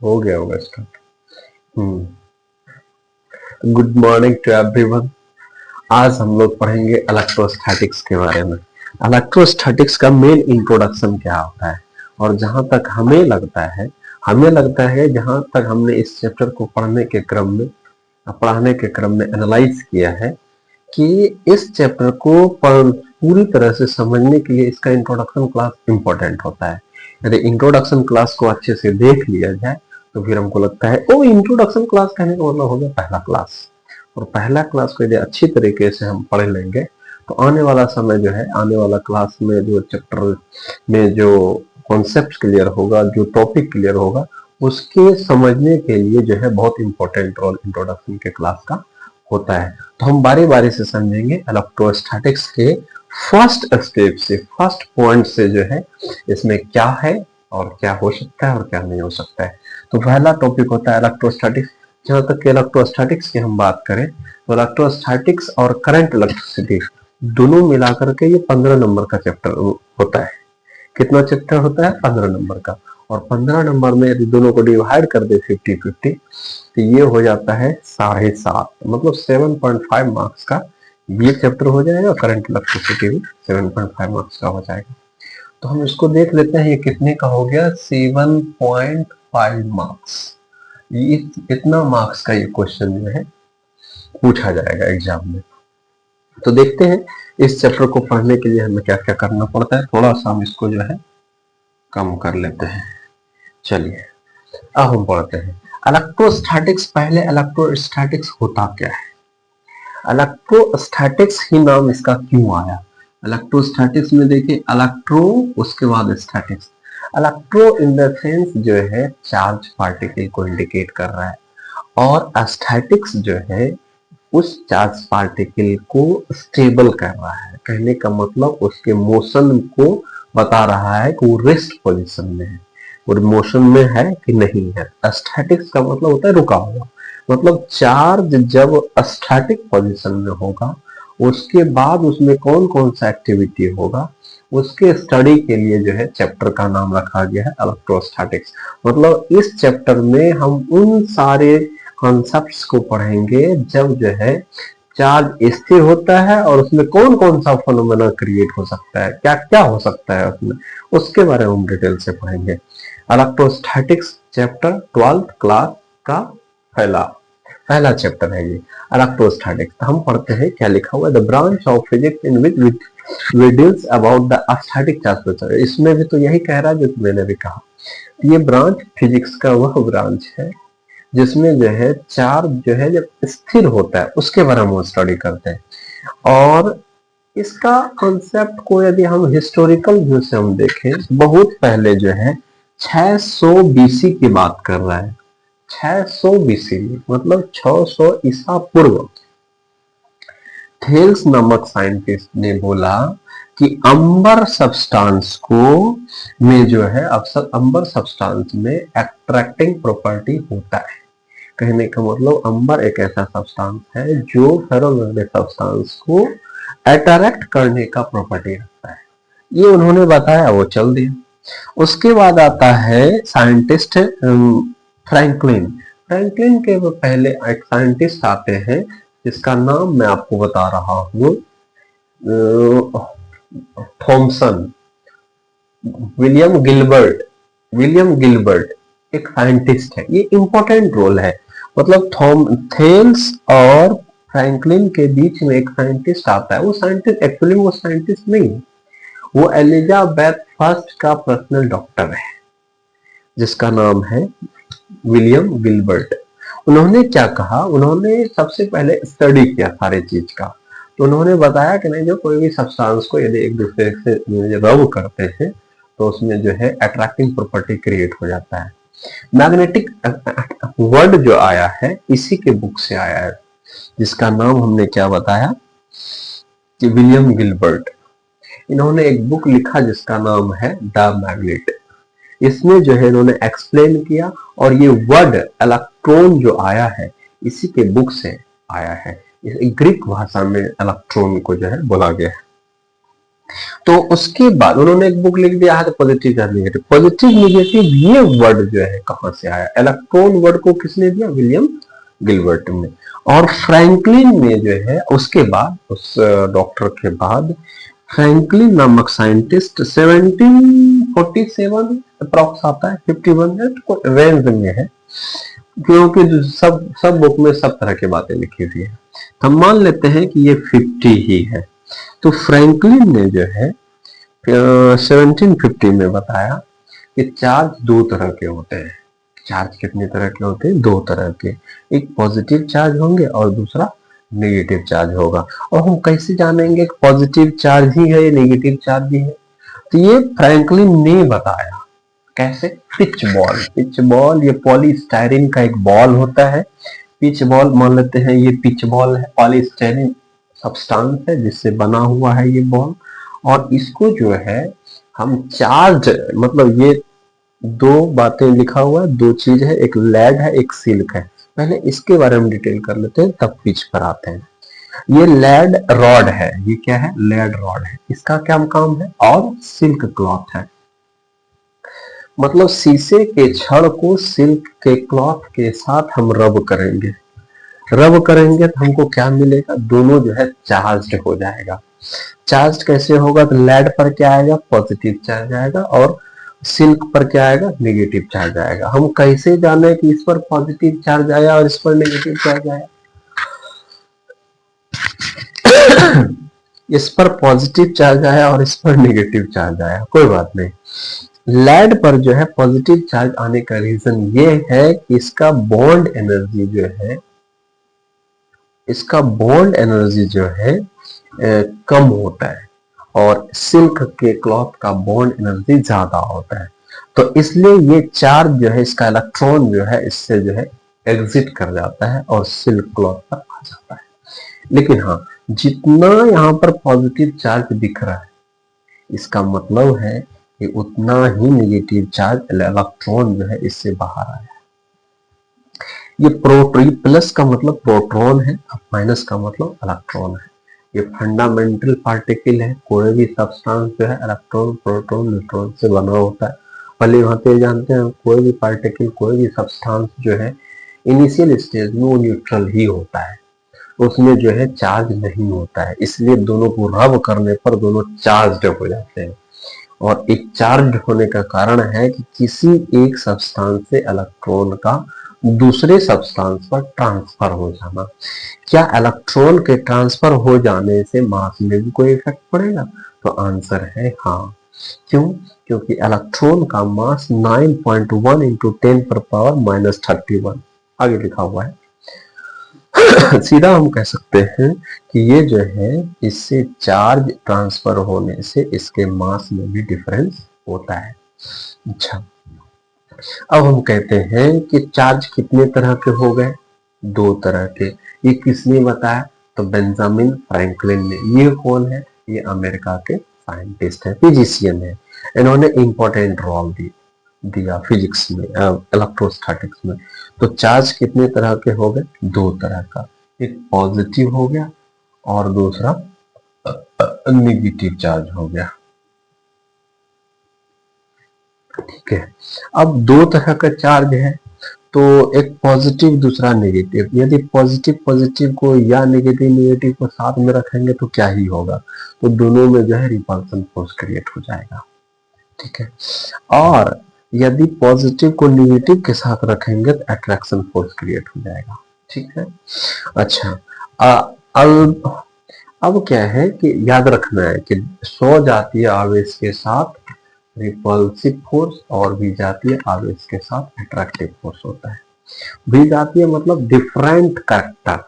हो गया होगा start. Good morning to everyone. आज हम लोग पढ़ेंगे इलेक्ट्रोस्टैटिक्स के बारे में। इलेक्ट्रोस्टैटिक्स का मेन इंट्रोडक्शन क्या होता है, और जहां तक हमें लगता है जहां तक हमने इस चैप्टर को पढ़ाने के क्रम में एनालाइज किया है कि इस चैप्टर को पूरी तरह से समझने के लिए इसका इंट्रोडक्शन क्लास इंपॉर्टेंट होता है। यदि इंट्रोडक्शन क्लास को अच्छे से देख लिया जाए तो फिर हमको लगता है ओ इंट्रोडक्शन क्लास कहने का मतलब हो गया पहला क्लास, और पहला क्लास को यदि अच्छी तरीके से हम पढ़ लेंगे तो आने वाला समय जो है, आने वाला क्लास में जो चैप्टर में जो कॉन्सेप्ट क्लियर होगा, जो टॉपिक क्लियर होगा, उसके समझने के लिए जो है बहुत इंपॉर्टेंट रोल इंट्रोडक्शन के क्लास का होता है। तो हम बारी बारी से समझेंगे इलेक्ट्रोस्टैटिक्स के फर्स्ट स्टेप से, फर्स्ट पॉइंट से जो है इसमें क्या है और क्या हो सकता है और क्या नहीं हो सकता है। तो पहला टॉपिक होता है इलेक्ट्रोस्टैटिक्स। जहां तक कि इलेक्ट्रोस्टैटिक्स की हम बात करें तो इलेक्ट्रोस्टैटिक्स और करंट इलेक्ट्रिसिटी दोनों मिलाकर के ये 15 नंबर का चैप्टर होता है। कितना चैप्टर होता है? 15 नंबर का। और 15 नंबर में यदि दोनों को डिवाइड कर दे 50-50 तो ये हो जाता है 7.5, मतलब 7.5 मार्क्स का ये चैप्टर हो जाएगा। करंट इलेक्ट्रिसिटी भी 7.5 मार्क्स का हो जाएगा। तो हम इसको देख लेते हैं, ये कितने का हो गया? 7.5 मार्क्स। ये इतना मार्क्स का ये क्वेश्चन जो है पूछा जाएगा एग्जाम में। तो देखते हैं इस चैप्टर को पढ़ने के लिए हमें क्या क्या करना पड़ता है। थोड़ा सा हम इसको जो है कम कर लेते हैं। चलिए अब हम पढ़ते हैं इलेक्ट्रोस्टैटिक्स। पहले इलेक्ट्रोस्टैटिक्स होता क्या है? इलेक्ट्रोस्टैटिक्स ही नाम इसका क्यों आया? इलेक्ट्रोस्टैटिक्स में देखिए इलेक्ट्रो उसके बाद statics. Electro in the sense जो है चार्ज पार्टिकल को इंडिकेट कर रहा है, और स्टैटिक्स जो है उस चार्ज पार्टिकल को स्टेबल कर रहा है। कहने का मतलब उसके मोशन को बता रहा है कि वो रेस्ट पोजीशन में है, और मोशन में है कि नहीं है। स्टैटिक्स का मतलब होता है रुका हुआ। मतलब चार्ज जब स्टैटिक पोजीशन में होगा उसके बाद उसमें कौन कौन सा एक्टिविटी होगा, उसके स्टडी के लिए जो है चैप्टर का नाम रखा गया है इलेक्ट्रोस्टैटिक्स। मतलब इस चैप्टर में हम उन सारे कॉन्सेप्ट्स को पढ़ेंगे जब जो है चार्ज स्थिर होता है और उसमें कौन कौन सा फिनोमेना क्रिएट हो सकता है, क्या क्या हो सकता है उसमें, उसके बारे में हम डिटेल से पढ़ेंगे। इलेक्ट्रोस्टैटिक्स चैप्टर 12th क्लास का पहला पहला चैप्टर है ये इलेक्ट्रोस्टैटिक्स। तो हम पढ़ते हैं क्या लिखा हुआ है। The branch of physics in which we deals about the static charge. इसमें भी तो यही कह रहा है जो मैंने भी कहा। ये ब्रांच फिजिक्स का वह ब्रांच है जिसमें जो है चार्ज जो है जब स्थिर होता है उसके बारे में स्टडी करते हैं। और इसका कॉन्सेप्ट को यदि हम हिस्टोरिकल व्यू से हम देखें, बहुत पहले जो है 600 बीसी की बात कर रहा है। 600 बीसी मतलब 600 ईसा पूर्व थेल्स नामक साइंटिस्ट ने बोला कि अंबर सब्सटेंस को में जो है अक्सर अंबर सब्सटेंस में अट्रैक्टिंग प्रॉपर्टी होता है। कहने का मतलब अंबर एक ऐसा सब्सटेंस है जो फेरोमैग्नेटिक सब्सटेंस को अट्रैक्ट करने का प्रॉपर्टी रखता है। ये उन्होंने बताया, वो चल दिया। उसके बाद आता है साइंटिस्ट फ्रैंकलिन। फ्रैंकलिन के पहले एक साइंटिस्ट आते हैं जिसका नाम मैं आपको बता रहा हूँ, Thomson, William Gilbert. William Gilbert एक साइंटिस्ट है। ये इंपॉर्टेंट रोल है। मतलब थेल्स और फ्रैंकलिन के बीच में एक साइंटिस्ट आता है। वो साइंटिस्ट एक्चुअली वो साइंटिस्ट नहीं है, वो एलिजाबेथ फर्स्ट का पर्सनल डॉक्टर है जिसका नाम है विलियम गिलबर्ट। उन्होंने क्या कहा, उन्होंने सबसे पहले स्टडी किया सारे चीज का। तो उन्होंने बताया कि नहीं, जो कोई भी सब्सटेंस को यदि एक दूसरे से रब करते हैं तो उसमें जो है अट्रैक्टिंग प्रॉपर्टी क्रिएट हो जाता है। मैग्नेटिक वर्ड जो आया है इसी के बुक से आया है, जिसका नाम हमने क्या बताया कि विलियम गिलबर्ट। इन्होंने एक बुक लिखा जिसका नाम है द मैग्नेट। इसमें जो है इन्होंने एक्सप्लेन किया, और ये वर्ड इलेक्ट्रॉन जो आया है इसी के बुक से आया है। ग्रीक भाषा में इलेक्ट्रॉन को जो है बोला गया है। तो उसके बाद उन्होंने एक बुक लिख दिया है positive charge negative. Positive negative ये वर्ड जो है कहां से आया? इलेक्ट्रॉन वर्ड को किसने दिया? विलियम गिलबर्ट ने। और फ्रैंकलिन ने जो है उसके बाद, उस डॉक्टर के बाद फ्रैंकलिन नामक साइंटिस्ट 1747 अप्रॉक्स आता है, 51 रेंज में है, क्योंकि सब सब बुक में सब तरह की बातें लिखी हुई है। हम मान लेते हैं कि ये 50 ही है। तो फ्रैंकलिन ने जो है 1750 में बताया कि चार्ज दो तरह के होते हैं। चार्ज कितने तरह के होते हैं? दो तरह के। एक पॉजिटिव चार्ज होंगे और दूसरा नेगेटिव चार्ज होगा। और हम कैसे जानेंगे कि पॉजिटिव चार्ज ही है या नेगेटिव चार्ज ही है? तो ये फ्रैंकलिन ने बताया। कैसे? Pitch ball. पिच बॉल ये पॉलीस्टायरिन का एक बॉल होता है। पिच बॉल मान लेते हैं ये पिच बॉल है, पॉलीस्टायरिन सब्सटेंस है जिससे बना हुआ है ये बॉल। और इसको जो है हम चार्ज, मतलब ये दो बातें लिखा हुआ है, दो चीज है, एक लेड है एक सिल्क है। पहले इसके बारे में डिटेल कर लेते हैं तब पिच पर आते हैं। ये लेड रॉड है। ये क्या है? लेड रॉड है। इसका क्या काम है? और सिल्क क्लॉथ है। मतलब शीशे के छड़ को सिल्क के क्लॉथ के साथ हम रब करेंगे। रब करेंगे तो हमको क्या मिलेगा? दोनों जो है चार्ज्ड हो जाएगा। चार्ज कैसे होगा? तो लेड पर क्या आएगा? पॉजिटिव चार्ज आएगा, और सिल्क पर क्या आएगा? नेगेटिव चार्ज आएगा। हम कैसे जाने कि इस पर पॉजिटिव चार्ज आया और इस पर नेगेटिव चार्ज आया? इस पर पॉजिटिव चार्ज आया और इस पर नेगेटिव चार्ज आया, कोई बात नहीं। लेड पर जो है पॉजिटिव चार्ज आने का रीजन ये है कि इसका बॉन्ड एनर्जी जो है, इसका बॉन्ड एनर्जी जो है कम होता है, और सिल्क के क्लॉथ का बॉन्ड एनर्जी ज्यादा होता है। तो इसलिए ये चार्ज जो है, इसका इलेक्ट्रॉन जो है इससे जो है एग्जिट कर जाता है और सिल्क क्लॉथ पर आ जाता है। लेकिन हाँ, जितना यहाँ पर पॉजिटिव चार्ज दिख रहा है, इसका मतलब है कि उतना ही नेगेटिव चार्ज इलेक्ट्रॉन जो है इससे बाहर आया। ये प्रोटॉन, प्लस का मतलब प्रोटॉन है, माइनस का मतलब इलेक्ट्रॉन है। ये फंडामेंटल पार्टिकल है। कोई भी सब्सटेंस जो है इलेक्ट्रॉन, प्रोटॉन, न्यूट्रॉन से बना होता है। पहले वहां पे जानते हैं कोई भी पार्टिकल, कोई भी सब्सटेंस जो है इनिशियल स्टेज में वो न्यूट्रल ही होता है, उसमें जो है चार्ज नहीं होता है। इसलिए दोनों को रब करने पर दोनों चार्ज हो जाते हैं। और एक चार्ज होने का कारण है कि किसी एक सब्सटेंस से इलेक्ट्रॉन का दूसरे सब्सटेंस पर ट्रांसफर हो जाना। क्या इलेक्ट्रॉन के ट्रांसफर हो जाने से मास में भी कोई इफेक्ट पड़ेगा? तो आंसर है हाँ। क्यों? क्योंकि इलेक्ट्रॉन का मास 9.1 इंटू 10 पर पावर माइनस 31 आगे लिखा हुआ है। सीधा हम कह सकते हैं कि ये जो है इससे चार्ज ट्रांसफर होने से इसके मास में भी डिफरेंस होता है। अच्छा, अब हम कहते हैं कि चार्ज कितने तरह के हो गए? दो तरह के। ये किसने बताया? तो बेंजामिन फ्रैंकलिन ने। ये कौन है? ये अमेरिका के साइंटिस्ट है, फिजिशियन है। इन्होंने इंपॉर्टेंट रोल दिया फिजिक्स में, इलेक्ट्रोस्टैटिक्स में। तो चार्ज कितने तरह के हो गए? दो तरह का। एक पॉजिटिव हो गया और दूसरा नेगेटिव चार्ज हो गया। ठीक है। अब दो तरह का चार्ज है, तो एक पॉजिटिव दूसरा नेगेटिव। यदि पॉजिटिव पॉजिटिव को या नेगेटिव नेगेटिव को साथ में रखेंगे तो क्या ही होगा? तो दोनों में जो है रिपल्सन फोर्स क्रिएट हो जाएगा। ठीक है। और यदि पॉजिटिव को नेगेटिव के साथ रखेंगे तो अट्रैक्शन फोर्स क्रिएट हो जाएगा। ठीक है। अच्छा, अब क्या है कि याद रखना है कि स्वजातीय आवेश के साथ रिपल्सिव फोर्स और विजातीय आवेश के साथ अट्रैक्टिव फोर्स होता है। विजातीय मतलब डिफरेंट कैरेक्टर,